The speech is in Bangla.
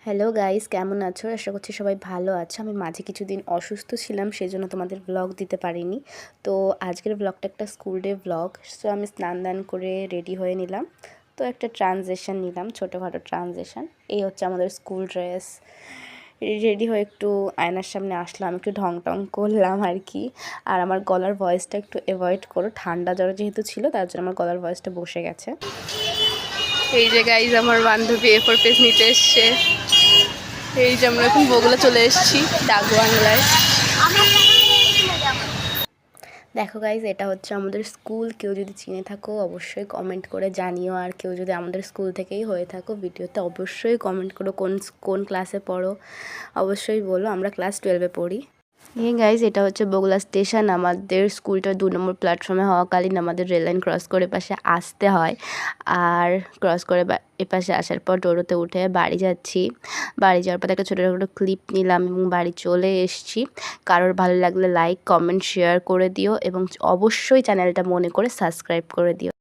হ্যালো গাইস, কেমন আছো? আশা করছি সবাই ভালো আছো। আমি মাঝে কিছুদিন অসুস্থ ছিলাম, সেজন্য তোমাদের ব্লগ দিতে পারিনি। তো আজকের ব্লগটা একটা স্কুল ডে ব্লগ। সো আমি স্নান দান করে রেডি হয়ে নিলাম। তো একটা ট্রানজেকশন নিলাম, ছোটোখাটো ট্রানজেকশন। এই হচ্ছে আমাদের স্কুল ড্রেস। রেডি হয়ে একটু আয়নার সামনে আসলাম, একটু ঢং টং করলাম আর কি। আর আমার গলার ভয়েসটা একটু অ্যাভয়েড করো, ঠান্ডা জ্বর যেহেতু ছিল তার জন্য আমার গলার ভয়েসটা বসে গেছে। এই যে গাইজ আমার বান্ধবী A4 পেজ নিতে এসছে। এই যে আমরা এখন বগুলা চলে এসেছি ডাকবাংলায়। দেখো গাইজ, এটা হচ্ছে আমাদের স্কুল। কেউ যদি চিনে থাকো অবশ্যই কমেন্ট করে জানিও। আর কেউ যদি আমাদের স্কুল থেকেই হয়ে থাকো ভিডিওতে অবশ্যই কমেন্ট করো কোন কোন ক্লাসে পড়ো, অবশ্যই বলো। আমরা ক্লাস 12-এ পড়ি। হ্যাঁ গাইজ, এটা হচ্ছে বগুলা স্টেশন। আমাদের স্কুলটা 2 নম্বর প্ল্যাটফর্মে হওয়াকালীন আমাদের রেল লাইন ক্রস করে পাশে আসতে হয়। আর ক্রস করে এপাশে আসার পর টোটোতে উঠে বাড়ি যাচ্ছি। বাড়ি যাওয়ার পর একটা ছোটো ছোটো ক্লিপ নিলাম এবং বাড়ি চলে এসেছি। কারোর ভালো লাগলে লাইক কমেন্ট শেয়ার করে দিও এবং অবশ্যই চ্যানেলটা মনে করে সাবস্ক্রাইব করে দিও।